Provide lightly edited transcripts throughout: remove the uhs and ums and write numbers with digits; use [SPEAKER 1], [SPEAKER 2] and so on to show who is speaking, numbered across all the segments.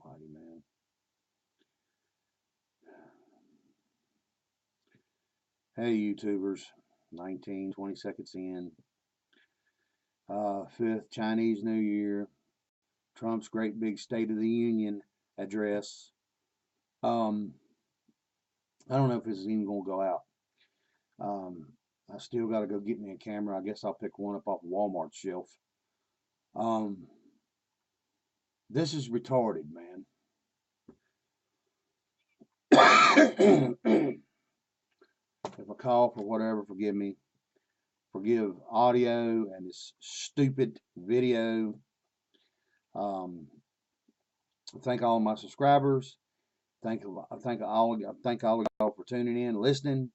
[SPEAKER 1] almighty, man. Hey, YouTubers. 19, 20 seconds in. Fifth Chinese New Year. Trump's great big State of the Union address. I don't know if this is even going to go out. I still got to go get me a camera. I guess I'll pick one up off Walmart's shelf. This is retarded, man. If I cough or whatever, forgive me. Forgive audio and this stupid video. Thank all my subscribers. Thank all of y'all for tuning in, listening.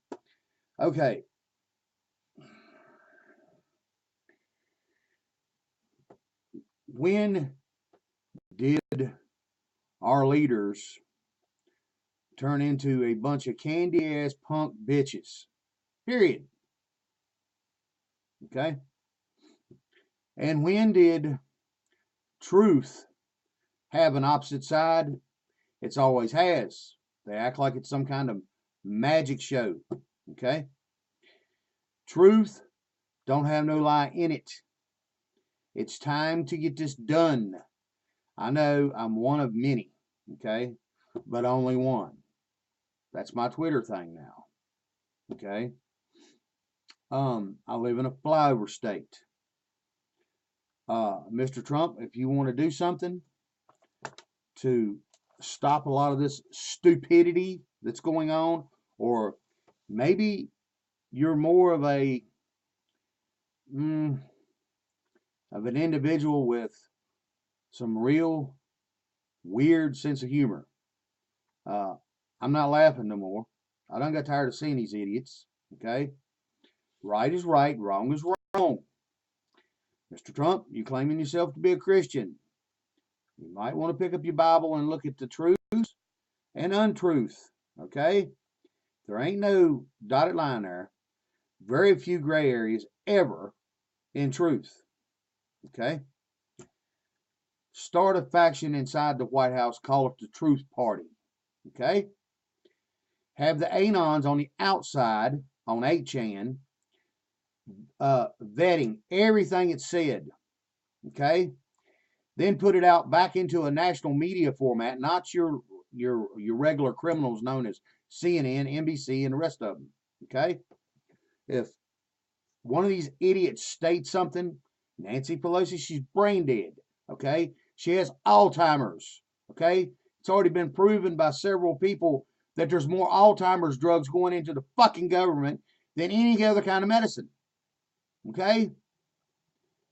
[SPEAKER 1] Okay. When did our leaders turn into a bunch of candy ass punk bitches? Period. Okay. And when did truth have an opposite side? It's always has. They act like it's some kind of magic show. Okay. Truth don't have no lie in it. It's time to get this done. I know I'm one of many, okay, but only one. That's my Twitter thing now, okay. I live in a flyover state. Mr. Trump, if you want to do something to stop a lot of this stupidity that's going on, or maybe you're more of an individual with some real weird sense of humor. I'm not laughing no more. I done got tired of seeing these idiots. Okay? Right is right, wrong is wrong. Mr. Trump, you claiming yourself to be a Christian. You might want to pick up your Bible and look at the truth and untruth. Okay? There ain't no dotted line there. Very few gray areas ever in truth. Okay? Start a faction inside the White House, call it the Truth Party. Okay? Have the Anons on the outside, on 8chan, vetting everything it said. Okay? Then put it out back into a national media format, not your regular criminals known as CNN, NBC, and the rest of them. Okay? If one of these idiots states something, Nancy Pelosi, she's brain dead. Okay? She has Alzheimer's. Okay? It's already been proven by several people that there's more Alzheimer's drugs going into the fucking government than any other kind of medicine. Okay?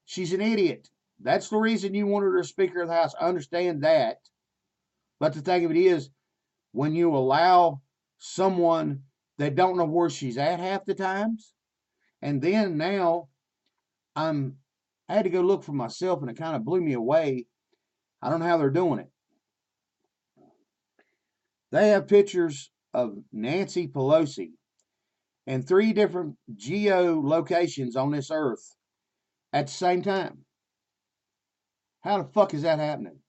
[SPEAKER 1] She's an idiot. That's the reason you wanted her Speaker of the House. I understand that. But the thing of it is, when you allow someone that don't know where she's at half the times, and then now I had to go look for myself, and it kind of blew me away. I don't know how they're doing it. They have pictures of Nancy Pelosi in 3 different geo locations on this earth at the same time. How the fuck is that happening?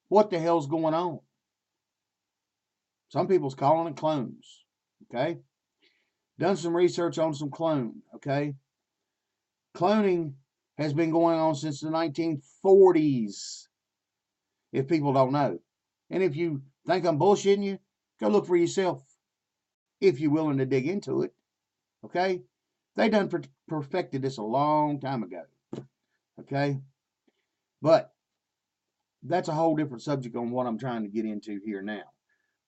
[SPEAKER 1] What the hell's going on? Some people's calling it clones. Okay? Done some research on some clone. Okay? Cloning has been going on since the 1940s. If people don't know. And if you think I'm bullshitting you, go look for yourself. If you're willing to dig into it. Okay? They done perfected this a long time ago. Okay? But that's a whole different subject on what I'm trying to get into here now.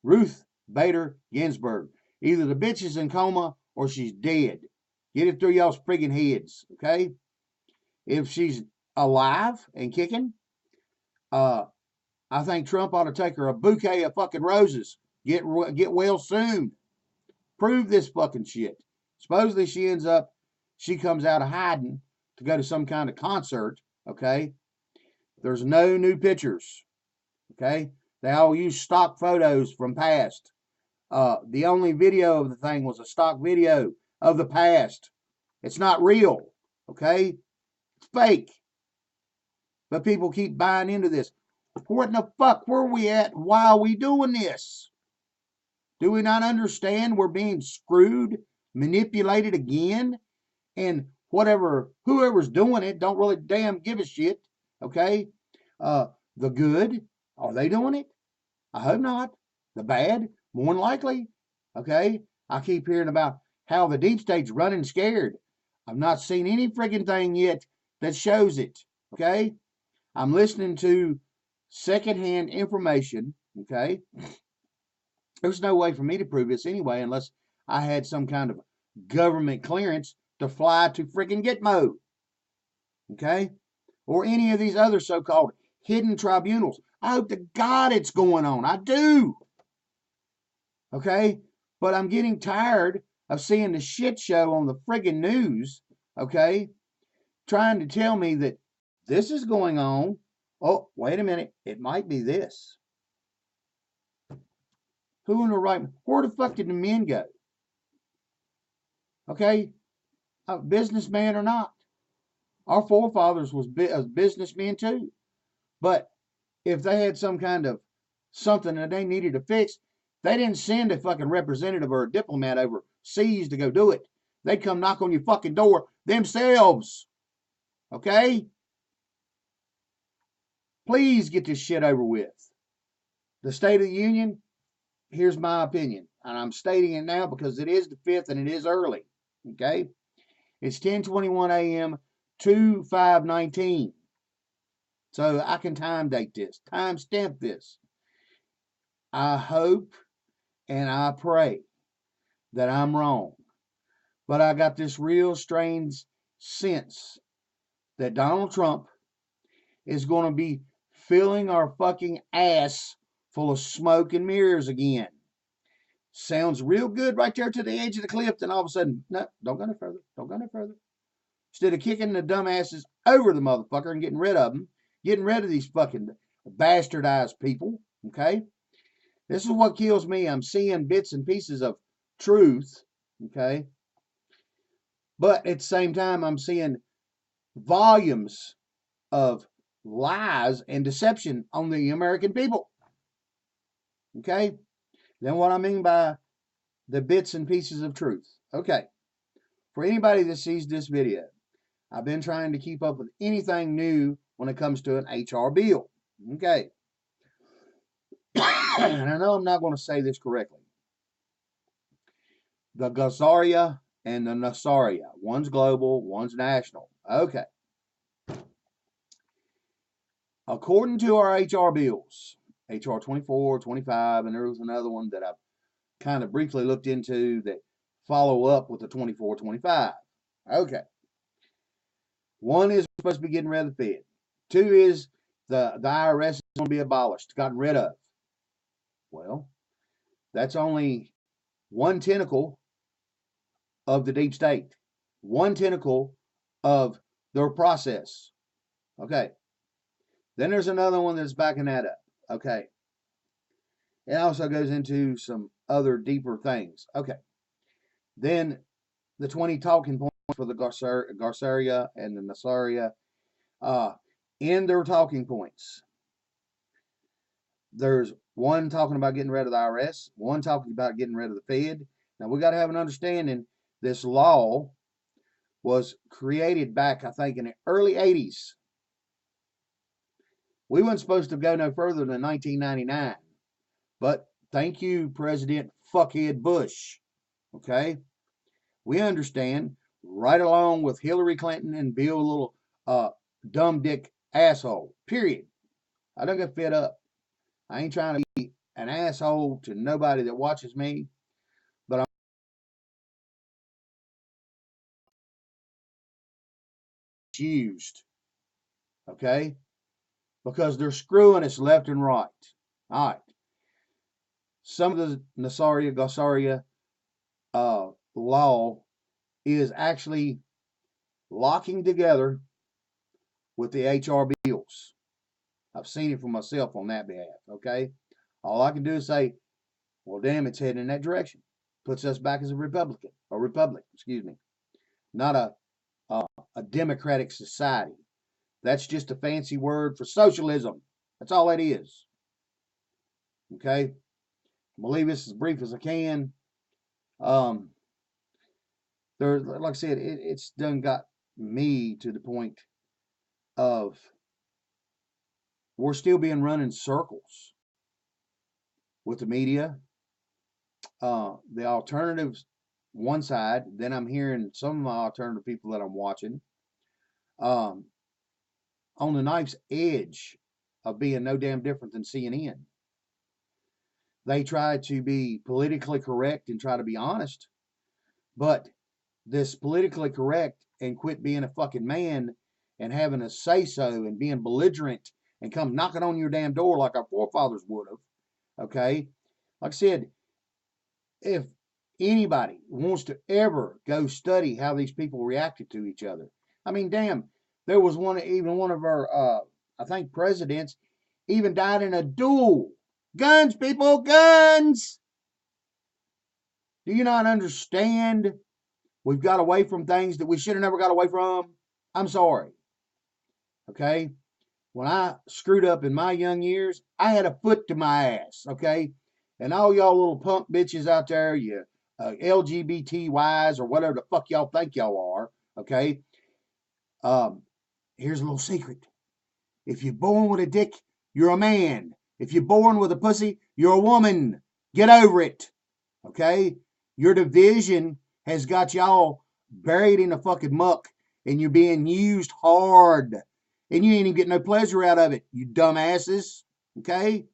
[SPEAKER 1] Ruth Bader Ginsburg. Either the bitch is in coma or she's dead. Get it through y'all's friggin' heads. Okay? If she's alive and kicking, I think Trump ought to take her a bouquet of fucking roses. Get well soon. Prove this fucking shit. Supposedly she comes out of hiding to go to some kind of concert. Okay? There's no new pictures. Okay? They all use stock photos from past. The only video of the thing was a stock video of the past. It's not real. Okay? It's fake. But people keep buying into this. What in the fuck were we at? Why are we doing this? Do we not understand we're being screwed, manipulated again? And whoever's doing it don't really damn give a shit. Okay? The good, are they doing it? I hope not. The bad, more than likely. Okay? I keep hearing about how the deep state's running scared. I've not seen any friggin' thing yet that shows it. Okay? I'm listening to secondhand information. Okay? There's no way for me to prove this anyway unless I had some kind of government clearance to fly to freaking Gitmo. Okay? Or any of these other so-called hidden tribunals. I hope to God it's going on. I do. Okay? But I'm getting tired of seeing the shit show on the friggin' news. Okay? Trying to tell me that this is going on. Oh, wait a minute. It might be this. Who in the right? Where the fuck did the men go? Okay? A businessman or not. Our forefathers was businessmen too. But if they had some kind of something that they needed to fix, they didn't send a fucking representative or a diplomat overseas to go do it. They'd come knock on your fucking door themselves. Okay? Please get this shit over with. The State of the Union, here's my opinion. And I'm stating it now because it is the 5th and it is early. Okay? It's 10:21 a.m. 2/5/19. So I can time date this, time stamp this. I hope and I pray that I'm wrong. But I got this real strange sense that Donald Trump is going to be filling our fucking ass full of smoke and mirrors again. Sounds real good right there to the edge of the cliff, then all of a sudden, no, don't go no further, don't go no further. Instead of kicking the dumbasses over the motherfucker and getting rid of them, getting rid of these fucking bastardized people, okay? This is what kills me. I'm seeing bits and pieces of truth, okay? But at the same time, I'm seeing volumes of lies and deception on the American people, okay? Then what I mean by the bits and pieces of truth. Okay, for anybody that sees this video, I've been trying to keep up with anything new when it comes to an HR bill. Okay. And I know I'm not going to say this correctly. The Gazaria and the Nasaria. One's global, one's national. Okay. According to our HR bills, HR 24, 25, and there was another one that I've kind of briefly looked into that follow up with the 24, 25. Okay. One is supposed to be getting rid of the Fed. Two is the IRS is going to be abolished, gotten rid of. Well, that's only one tentacle of the deep state, one tentacle of their process. Okay. Then there's another one that's backing that up. Okay. It also goes into some other deeper things. Okay. Then the 20 talking points for the Garceria and the Nasaria. In their talking points, there's one talking about getting rid of the IRS, one talking about getting rid of the Fed. Now, we got to have an understanding this law was created back, I think, in the early 80s. We weren't supposed to go no further than 1999. But thank you, President Fuckhead Bush. Okay? We understand, right along with Hillary Clinton and Bill Little dumb dick asshole. Period. I don't get fed up. I ain't trying to be an asshole to nobody that watches me, but I'm used. Okay? Because they're screwing us left and right. All right. Some of the Nasaria Gasaria law is actually locking together with the HR bills. I've seen it for myself on that behalf, okay? All I can do is say, well, damn, it's heading in that direction. Puts us back as a republic, excuse me. Not a democratic society. That's just a fancy word for socialism, That's all that is. Okay? I believe this as brief as I can. There, like I said, it's done got me to the point of we're still being run in circles with the media. The alternatives, one side, then I'm hearing some of my alternative people that I'm watching on the knife's edge of being no damn different than CNN. They try to be politically correct and try to be honest, but this politically correct and quit being a fucking man and having a say so and being belligerent and come knocking on your damn door like our forefathers would have. Okay? Like I said, if anybody wants to ever go study how these people reacted to each other, I mean, damn, there was even one of our, I think, presidents even died in a duel. Guns, people, guns! Do you not understand? We've got away from things that we should have never got away from. I'm sorry. Okay? When I screwed up in my young years, I had a foot to my ass. Okay? And all y'all little punk bitches out there, you LGBTYs or whatever the fuck y'all think y'all are. Okay? Here's a little secret. If you're born with a dick, you're a man. If you're born with a pussy, you're a woman. Get over it. Okay? Your division has got y'all buried in the fucking muck and you're being used hard. And you ain't even getting no pleasure out of it, you dumbasses. Okay?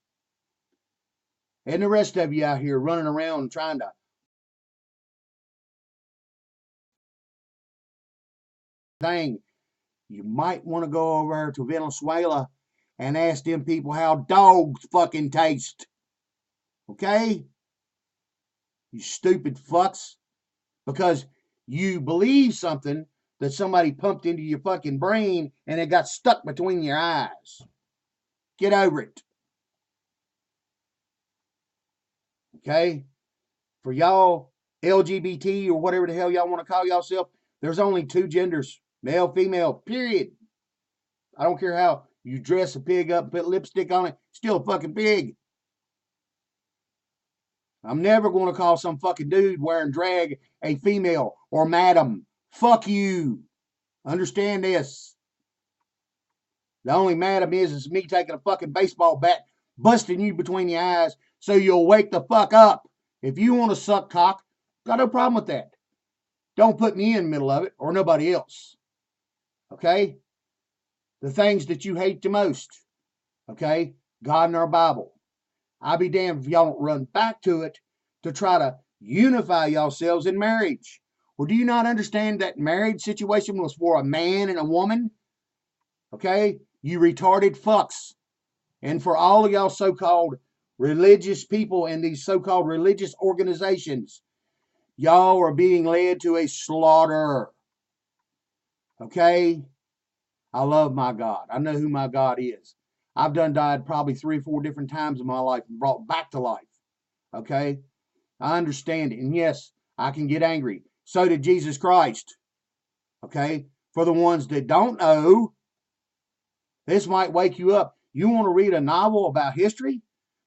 [SPEAKER 1] And the rest of you out here running around trying to thing. You might want to go over to Venezuela and ask them people how dogs fucking taste. Okay? You stupid fucks. Because you believe something that somebody pumped into your fucking brain and it got stuck between your eyes. Get over it. Okay? For y'all, LGBT or whatever the hell y'all want to call yourself, there's only two genders, male, female, period. I don't care how you dress a pig up, put lipstick on it, still a fucking pig. I'm never going to call some fucking dude wearing drag a female or madam. Fuck you. Understand this. The only madam is me taking a fucking baseball bat, busting you between the eyes so you'll wake the fuck up. If you want to suck cock, got no problem with that. Don't put me in the middle of it or nobody else. Okay? The things that you hate the most. Okay? God and our Bible. I'll be damned if y'all don't run back to it to try to unify yourselves in marriage. Well, do you not understand that marriage situation was for a man and a woman? Okay? You retarded fucks. And for all of y'all so-called religious people in these so-called religious organizations, y'all are being led to a slaughter. Okay? I love my God. I know who my God is. I've done died probably 3 or 4 different times in my life and brought back to life. Okay? I understand it. And yes, I can get angry. So did Jesus Christ. Okay? For the ones that don't know, this might wake you up. You want to read a novel about history?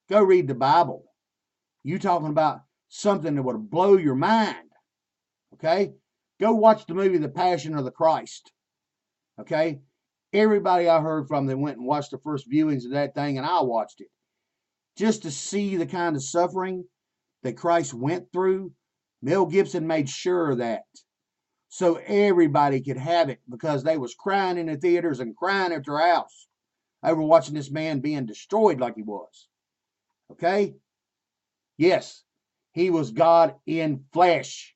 [SPEAKER 1] Go read the Bible. You talking about something that would blow your mind. Okay? Go watch the movie The Passion of the Christ. Okay? Everybody I heard from that went and watched the first viewings of that thing, and I watched it. Just to see the kind of suffering that Christ went through, Mel Gibson made sure of that. So everybody could have it because they was crying in the theaters and crying at their house over watching this man being destroyed like he was. Okay? Yes, he was God in flesh.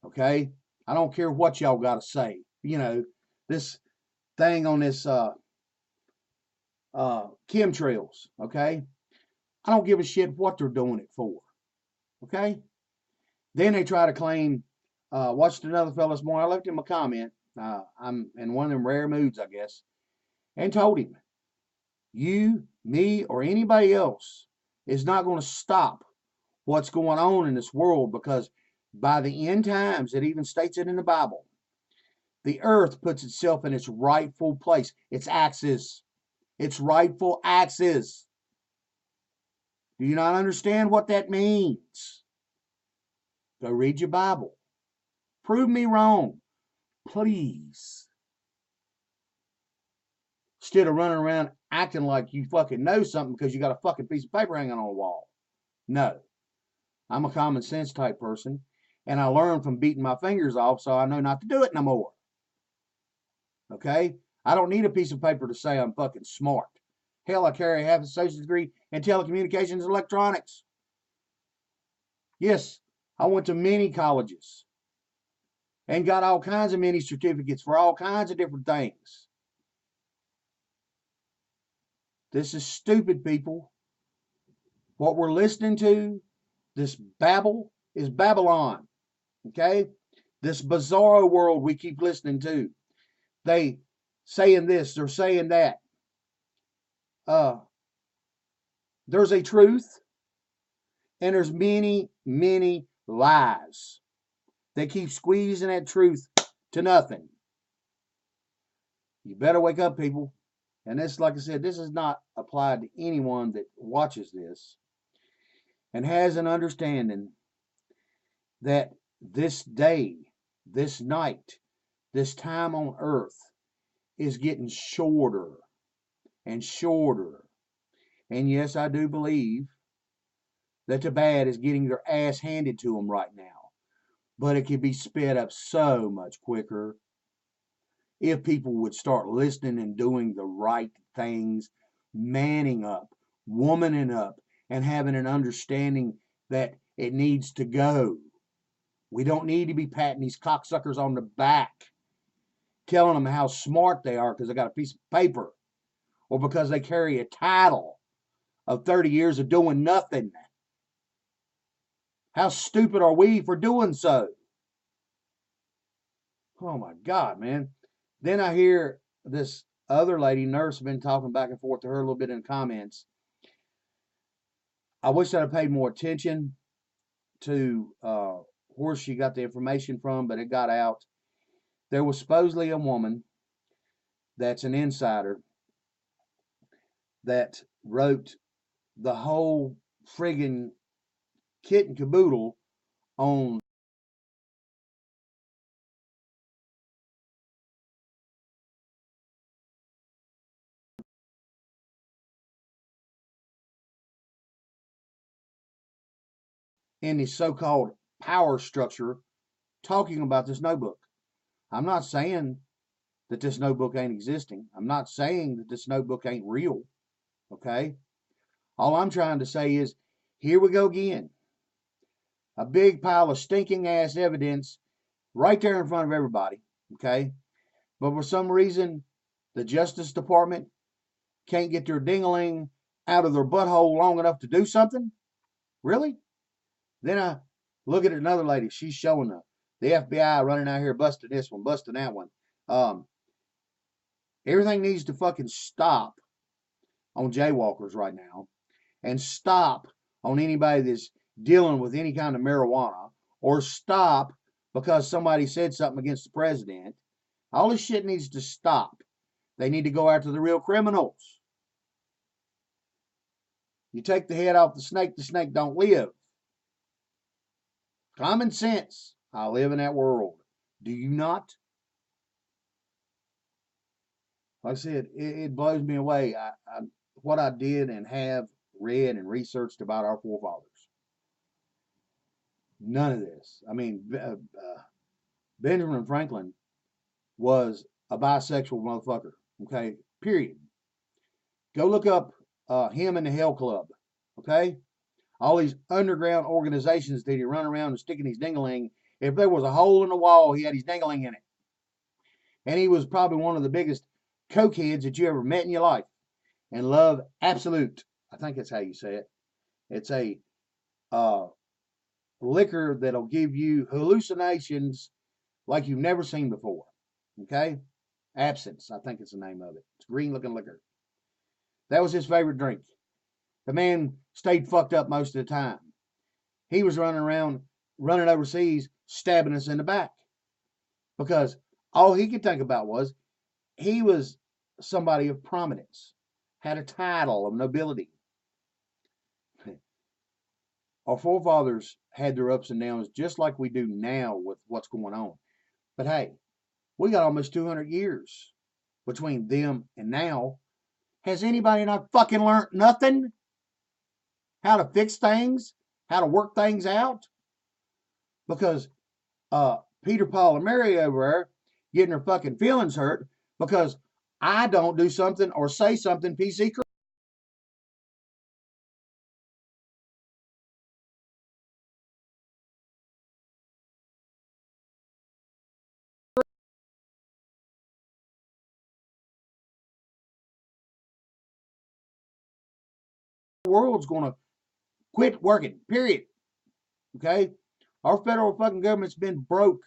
[SPEAKER 1] Okay? I don't care what y'all got to say. You know, this thing on this chemtrails, okay? I don't give a shit what they're doing it for. Okay? Then they try to claim, watched another fellow this morning. I left him a comment. I'm in one of them rare moods, I guess, and told him, you, me, or anybody else is not going to stop what's going on in this world, because by the end times, it even states it in the Bible, the earth puts itself in its rightful place, its axis. its rightful axis. Do you not understand what that means? Go read your Bible. Prove me wrong, please. Instead of running around acting like you fucking know something because you got a fucking piece of paper hanging on the wall. No. I'm a common sense type person, and I learned from beating my fingers off, so I know not to do it no more. Okay? I don't need a piece of paper to say I'm fucking smart. Hell, I carry half a associate's degree in telecommunications and electronics. Yes, I went to many colleges and got all kinds of mini certificates for all kinds of different things. This is stupid, people. What we're listening to, this babble, is Babylon. Okay? This bizarro world we keep listening to. They saying this, they're saying that. There's a truth, and there's many, many lies. They keep squeezing that truth to nothing. You better wake up, people. And this, like I said, this is not applied to anyone that watches this and has an understanding that this day, this night, this time on earth is getting shorter and shorter. And yes, I do believe that the bad is getting their ass handed to them right now. But it could be sped up so much quicker if people would start listening and doing the right things, manning up, womaning up, and having an understanding that it needs to go. We don't need to be patting these cocksuckers on the back, telling them how smart they are because they got a piece of paper or because they carry a title of 30 years of doing nothing. How stupid are we for doing so? Oh my God, man. Then I hear this other lady, nurse, been talking back and forth to her a little bit in the comments. I wish I'd have paid more attention to where she got the information from, but it got out. There was supposedly a woman that's an insider that wrote the whole friggin' kit and caboodle on in the so-called power structure talking about this notebook. I'm not saying that this notebook ain't existing. I'm not saying that this notebook ain't real. Okay? All I'm trying to say is, here we go again. A big pile of stinking ass evidence right there in front of everybody. Okay? But for some reason, the Justice Department can't get their ding-a-ling out of their butthole long enough to do something? Really? Then I look at another lady. She's showing the FBI running out here busting this one, busting that one. Everything needs to fucking stop on jaywalkers right now and stop on anybody that's dealing with any kind of marijuana or stop because somebody said something against the president. All this shit needs to stop. They need to go after the real criminals. You take the head off the snake don't live. Common sense. I live in that world. Do you not? Like I said, it blows me away. What I did and have read and researched about our forefathers. None of this. I mean, Benjamin Franklin was a bisexual motherfucker. Okay, period. Go look up him and the Hell Club. Okay, all these underground organizations that he run around and sticking his dingling. If there was a hole in the wall, he had his dingling in it. And he was probably one of the biggest cokeheads that you ever met in your life. And Love Absolute, I think that's how you say it. It's a liquor that'll give you hallucinations like you've never seen before. Okay? Absinthe, I think it's the name of it. It's green looking liquor. That was his favorite drink. The man stayed fucked up most of the time. He was running around, running overseas, stabbing us in the back. Because all he could think about was he was somebody of prominence. had a title of nobility. Our forefathers had their ups and downs just like we do now with what's going on. But hey, we got almost 200 years between them and now. Has anybody not fucking learned nothing? How to fix things? How to work things out? Because Peter, Paul, and Mary over there getting their fucking feelings hurt because I don't do something or say something PC. The world's going to quit working, period. Okay? Our federal fucking government's been broke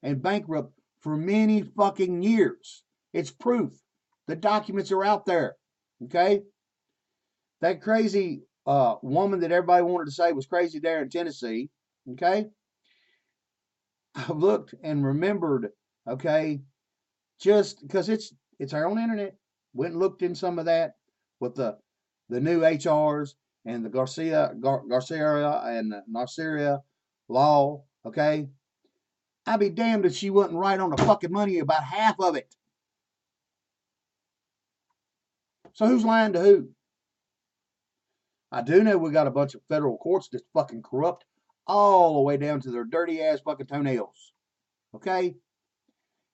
[SPEAKER 1] and bankrupt for many fucking years. It's proof. The documents are out there. Okay? That crazy woman that everybody wanted to say was crazy there in Tennessee. Okay? I've looked and remembered, okay, just because it's our own internet. Went and looked in some of that with the new HRs and the Garcia and the Narceria law. Okay, I'd be damned if she wasn't right on the fucking money about half of it. So who's lying to who? I do know we got a bunch of federal courts that's fucking corrupt all the way down to their dirty ass fucking toenails. Okay?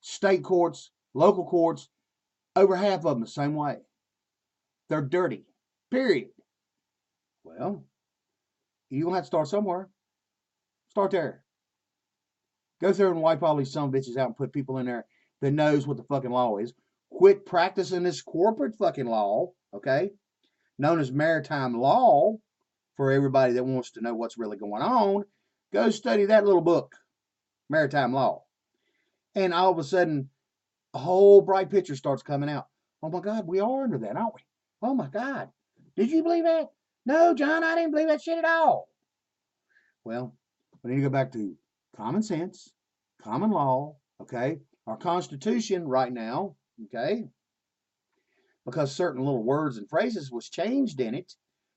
[SPEAKER 1] State courts, local courts, over half of them the same way. They're dirty. Period. Well, you're going to have to start somewhere. Start there. Go through and wipe all these some bitches out and put people in there that knows what the fucking law is. Quit practicing this corporate fucking law, okay, known as maritime law, for everybody that wants to know what's really going on. Go study that little book, Maritime Law. And all of a sudden, a whole bright picture starts coming out. Oh my God, we are under that, aren't we? Oh my God. Did you believe that? No, John, I didn't believe that shit at all. Well, we need to go back to common sense, common law, okay? Our Constitution right now, okay? Because certain little words and phrases was changed in it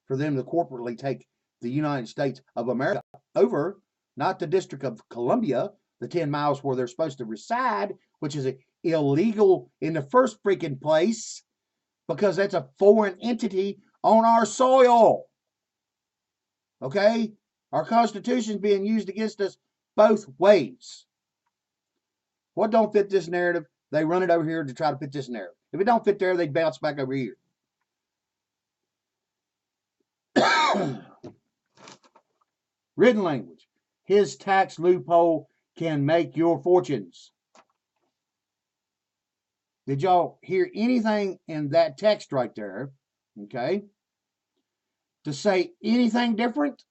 [SPEAKER 1] for them to corporately take the United States of America over, not the District of Columbia, the 10 miles where they're supposed to reside, which is illegal in the first freaking place because that's a foreign entity on our soil. Okay? Our Constitution is being used against us both ways. What don't fit this narrative, they run it over here to try to fit this narrative. If it don't fit there, they bounce back over here. Written language. His tax loophole can make your fortunes. Did y'all hear anything in that text right there? Okay. To say anything different?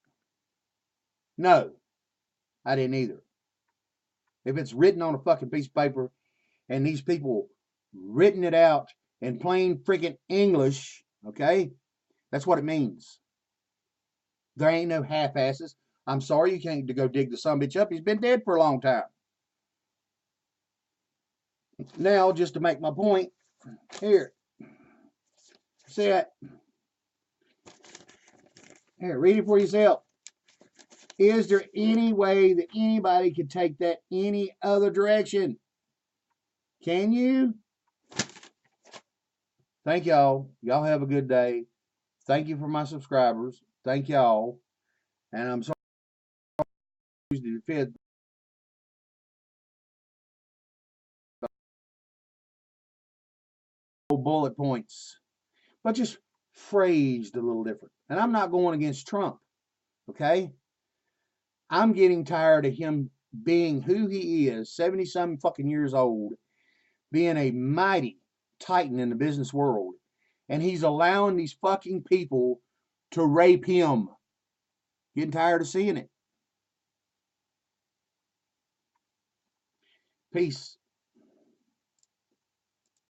[SPEAKER 1] No, I didn't either. If it's written on a fucking piece of paper and these people written it out in plain freaking English, okay, that's what it means. There ain't no half-asses. I'm sorry you can't go dig the sumbitch up. He's been dead for a long time. Now, just to make my point, here, see it. Here, read it for yourself. Is there any way that anybody could take that any other direction? Can you? Thank y'all. Y'all have a good day. Thank you for my subscribers. Thank y'all. And I'm sorry to defend bullet points, but just phrased a little different. And I'm not going against Trump, okay? I'm getting tired of him being who he is, 70-some fucking years old, being a mighty titan in the business world. And he's allowing these fucking people to rape him. Getting tired of seeing it. Peace.